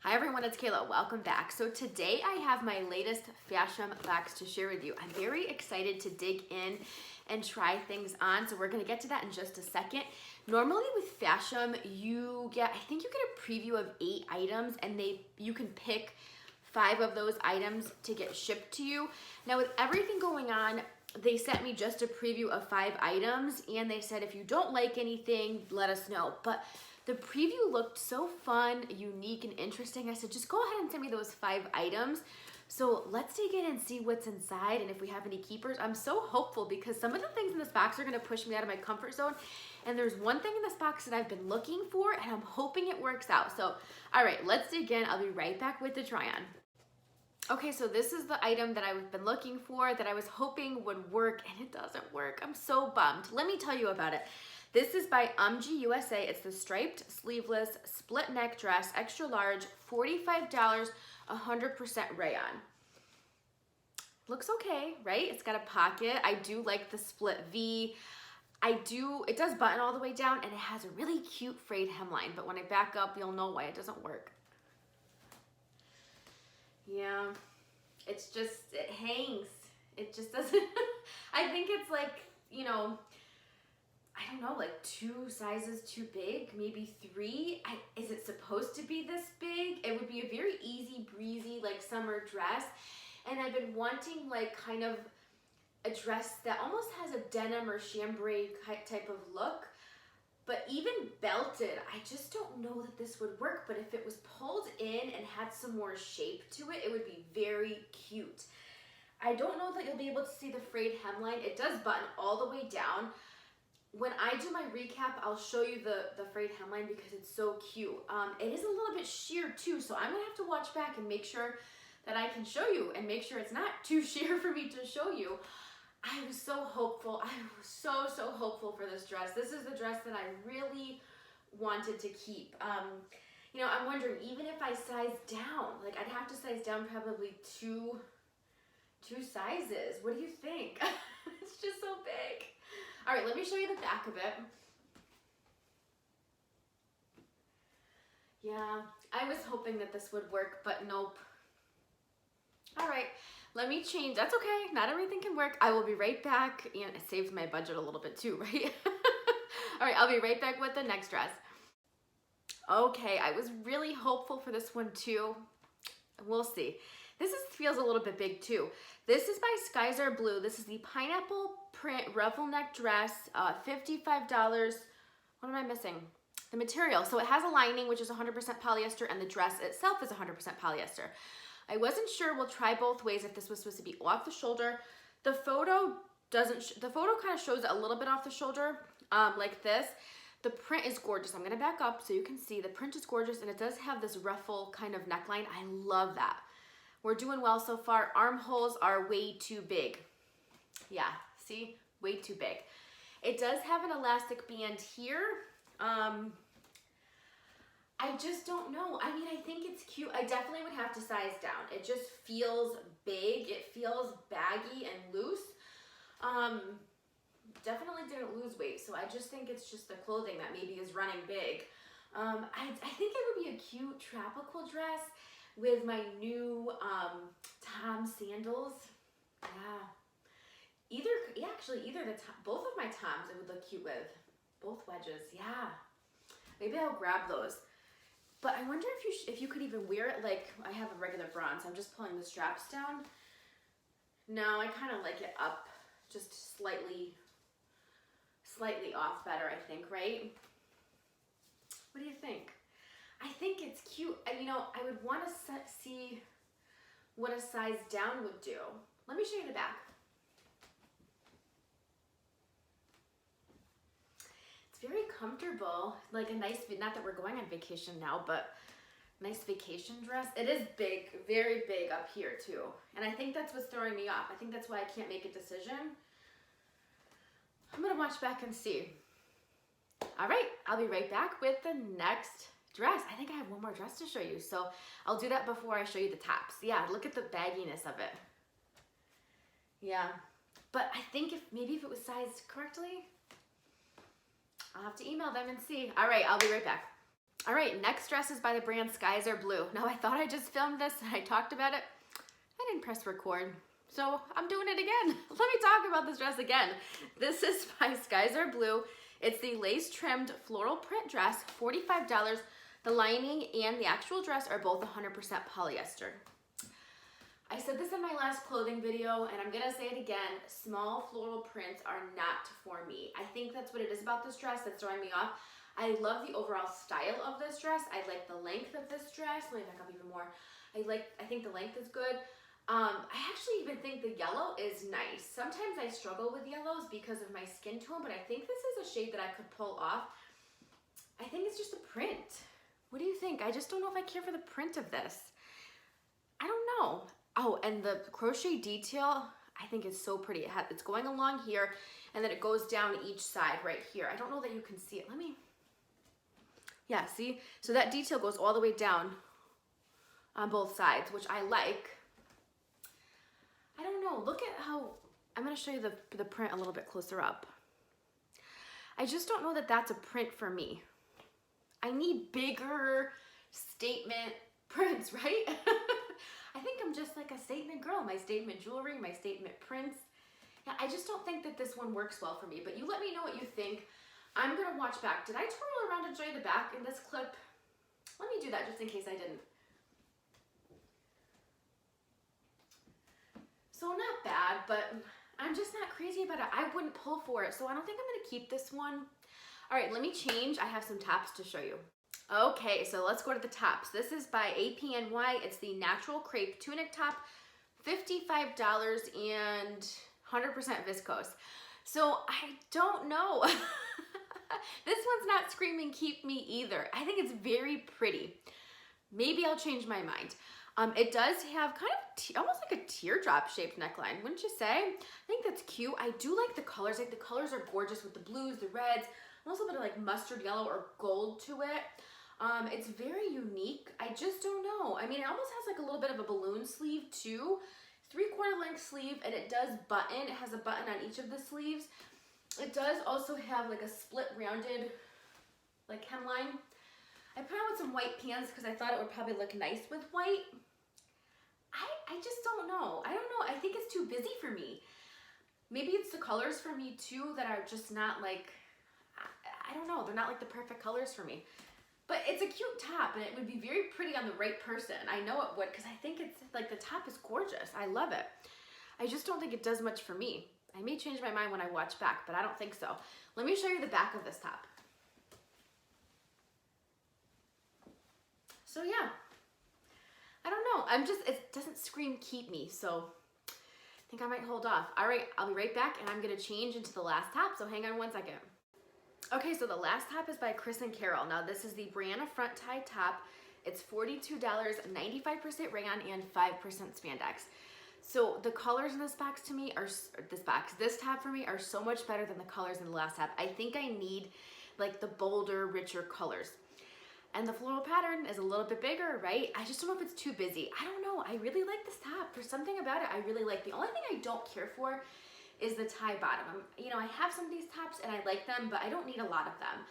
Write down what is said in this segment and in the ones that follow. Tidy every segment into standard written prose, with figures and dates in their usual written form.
Hi everyone, it's Kayla. Welcome back. So today I have my latest Fashom box to share with you. I'm very excited to dig in and try things on. So we're going to get to that in just a second. Normally with Fashom, I think you get a preview of 8 items and you can pick 5 of those items to get shipped to you. Now with everything going on, they sent me just a preview of 5 items and they said if you don't like anything, let us know. But the preview looked so fun, unique, and interesting. I said, just go ahead and send me those 5 items. So let's dig in and see what's inside and if we have any keepers. I'm so hopeful because some of the things in this box are gonna push me out of my comfort zone. And there's one thing in this box that I've been looking for and I'm hoping it works out. So, all right, let's dig in. I'll be right back with the try on. Okay, so this is the item that I've been looking for that I was hoping would work and it doesn't work. I'm so bummed. Let me tell you about it. This is by Umgee USA. It's the striped sleeveless split neck dress, extra large, $45, 100% rayon. Looks okay, right? It's got a pocket. I do like the split V. It does button all the way down and it has a really cute frayed hemline, but when I back up, you'll know why it doesn't work. Yeah, it hangs. It just doesn't, I think it's like, you know, I don't know, like 2 sizes too big, maybe 3. Is it supposed to be this big? It would be a very easy breezy like summer dress. And I've been wanting like kind of a dress that almost has a denim or chambray type of look, but even belted, I just don't know that this would work. But if it was pulled in and had some more shape to it, it would be very cute. I don't know that you'll be able to see the frayed hemline. It does button all the way down. When I do my recap, I'll show you the frayed hemline because it's so cute. It is a little bit sheer too, so I'm gonna have to watch back and make sure that I can show you and make sure it's not too sheer for me to show you. I was so hopeful. I was so hopeful for this dress. This is the dress that I really wanted to keep. You know, I'm wondering, even if I size down, like I'd have to size down probably two sizes. What do you think? It's just so big. All right, let me show you the back of it. Yeah, I was hoping that this would work, but nope. All right, let me change. That's okay, not everything can work. I will be right back, and it saves my budget a little bit too, right? All right, I'll be right back with the next dress. Okay, I was really hopeful for this one too. We'll see. This feels a little bit big too. This is by Skies Are Blue. This is the pineapple print ruffle neck dress, $55. What am I missing? The material. So it has a lining, which is 100% polyester, and the dress itself is 100% polyester. I wasn't sure, we'll try both ways if this was supposed to be off the shoulder. The photo kind of shows it a little bit off the shoulder, like this. The print is gorgeous. I'm gonna back up so you can see the print is gorgeous, and it does have this ruffle kind of neckline. I love that. We're doing well so far. Armholes are way too big. Yeah, see, way too big. It does have an elastic band here. I just don't know. I mean, I think it's cute. I definitely would have to size down. It just feels big. It feels baggy and loose. Definitely didn't lose weight, so I just think it's just the clothing that maybe is running big. I think it would be a cute tropical dress with my new Tom sandals. Yeah. Both of my Toms it would look cute with. Both wedges, yeah. Maybe I'll grab those. But I wonder if you could even wear it like I have a regular bra, so I'm just pulling the straps down. No, I kind of like it up, just slightly off better, I think, right? What do you think? I think it's cute. You know, I would want to see what a size down would do. Let me show you the back. It's very comfortable, like a nice, not that we're going on vacation now, but nice vacation dress. It is big, very big up here too. And I think that's what's throwing me off. I think that's why I can't make a decision. I'm gonna watch back and see. All right, I'll be right back with the next dress. I think I have one more dress to show you, so I'll do that before I show you the tops. Yeah, look at the bagginess of it. Yeah, but I think maybe if it was sized correctly, I'll have to email them and see. All right, I'll be right back. All right, next dress is by the brand Skies Are Blue. Now I thought I just filmed this and I talked about it. I didn't press record, so I'm doing it again. Let me talk about this dress again. This is by Skies Are Blue. It's the lace trimmed floral print dress, $45. The lining and the actual dress are both 100% polyester. I said this in my last clothing video, and I'm gonna say it again, small floral prints are not for me. I think that's what it is about this dress that's throwing me off. I love the overall style of this dress. I like the length of this dress. Let me back up even more. I think the length is good. I actually even think the yellow is nice. Sometimes I struggle with yellows because of my skin tone, but I think this is a shade that I could pull off. I think it's just the print. What do you think? I just don't know if I care for the print of this. I don't know. Oh, and the crochet detail, I think is so pretty. It's going along here, and then it goes down each side right here. I don't know that you can see it. Yeah, see? So that detail goes all the way down on both sides, which I like. I don't know. Look at how, I'm going to show you the print a little bit closer up. I just don't know that that's a print for me. I need bigger statement prints, right? I think I'm just like a statement girl. My statement jewelry, my statement prints. Yeah, I just don't think that this one works well for me, but you let me know what you think. I'm gonna watch back. Did I twirl around and show you the back in this clip? Let me do that just in case I didn't. So not bad, but I'm just not crazy about it. I wouldn't pull for it, so I don't think I'm gonna keep this one. All right, let me change. I have some tops to show you. Okay, so let's go to the tops. This is by APNY. It's the natural crepe tunic top, $55 and 100% viscose. So I don't know. This one's not screaming keep me either. I think it's very pretty. Maybe I'll change my mind. It does have kind of almost like a teardrop shaped neckline, wouldn't you say? I think that's cute. I do like the colors. Like the colors are gorgeous with the blues, the reds, almost a bit of like mustard yellow or gold to it. It's very unique. I just don't know. I mean, it almost has like a little bit of a balloon sleeve too. 3/4 length sleeve, and it does button. It has a button on each of the sleeves. It does also have like a split rounded like hemline. I put on with some white pants because I thought it would probably look nice with white. I just don't know. I don't know. I think it's too busy for me. Maybe it's the colors for me too that are just not like, I don't know. They're not like the perfect colors for me. But it's a cute top, and it would be very pretty on the right person. I know it would, because I think it's like the top is gorgeous. I love it. I just don't think it does much for me. I may change my mind when I watch back, but I don't think so. Let me show you the back of this top. So yeah, I don't know. It doesn't scream keep me, so I think I might hold off. All right, I'll be right back, and I'm gonna change into the last top, so hang on one second. Okay, so the last top is by Chris and Carol. Now this is the Briana front tie top. It's $42, 95% rayon and 5% spandex. So the colors in this box to me are, this top for me are so much better than the colors in the last top. I think I need like the bolder, richer colors. And the floral pattern is a little bit bigger, right? I just don't know if it's too busy. I don't know, I really like this top. There's something about it I really like. The only thing I don't care for is the tie bottom. You know, I have some of these tops and I like them, but I don't need a lot of them.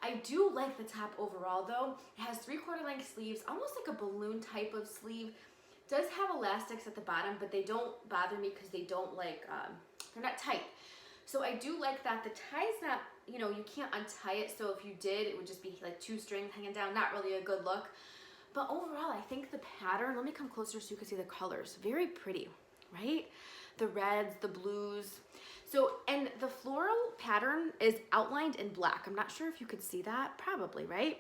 I do like the top overall though. It has 3/4 length sleeves, almost like a balloon type of sleeve. It does have elastics at the bottom, but they don't bother me because they don't like, they're not tight. So I do like that. The tie's not, you know, you can't untie it. So if you did, it would just be like 2 strings hanging down. Not really a good look. But overall, I think the pattern, let me come closer so you can see the colors. Very pretty, right? The reds, the blues. So, and the floral pattern is outlined in black. I'm not sure if you could see that. Probably, right?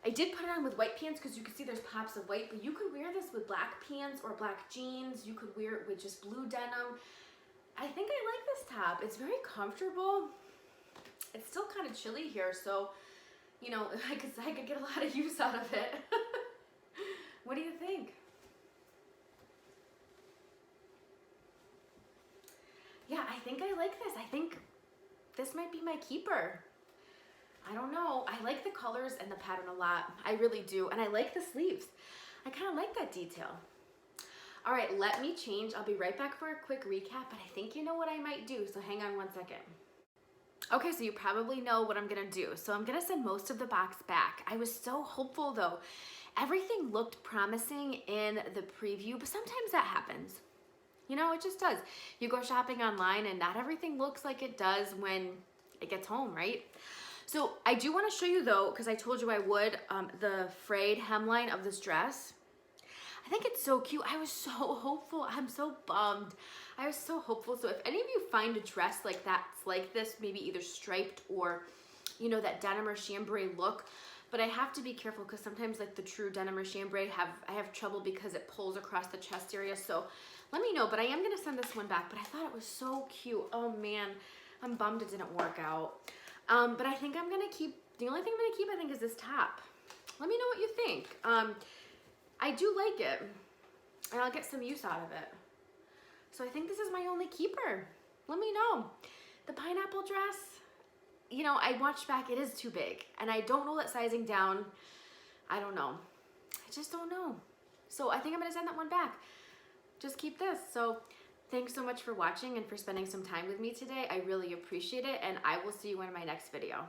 I did put it on with white pants because you can see there's pops of white, but you could wear this with black pants or black jeans. You could wear it with just blue denim. I think I like this top. It's very comfortable. It's still kind of chilly here, so, you know, I could get a lot of use out of it. What do you think? Yeah, I think I like this. I think this might be my keeper. I don't know. I like the colors and the pattern a lot. I really do. And I like the sleeves. I kind of like that detail. All right, let me change. I'll be right back for a quick recap, but I think you know what I might do, so hang on one second. Okay, so you probably know what I'm gonna do. So I'm gonna send most of the box back. I was so hopeful though. Everything looked promising in the preview, but sometimes that happens. You know, it just does. You go shopping online and not everything looks like it does when it gets home, right? So I do want to show you though, because I told you I would, the frayed hemline of this dress. I think it's so cute. I was so hopeful. I'm so bummed. I was so hopeful. So if any of you find a dress like that's like this, maybe either striped or, you know, that denim or chambray look, but I have to be careful because sometimes like the true denim or chambray I have trouble because it pulls across the chest area. So let me know, but I am gonna send this one back, but I thought it was so cute. Oh man, I'm bummed it didn't work out. But I think I'm gonna keep, the only thing I'm gonna keep I think is this top. Let me know what you think. I do like it and I'll get some use out of it. So I think this is my only keeper. Let me know. The pineapple dress, you know, I watched back, it is too big and I don't know that sizing down. I don't know. I just don't know. So I think I'm gonna send that one back. Just keep this. So thanks so much for watching and for spending some time with me today. I really appreciate it and I will see you in my next video.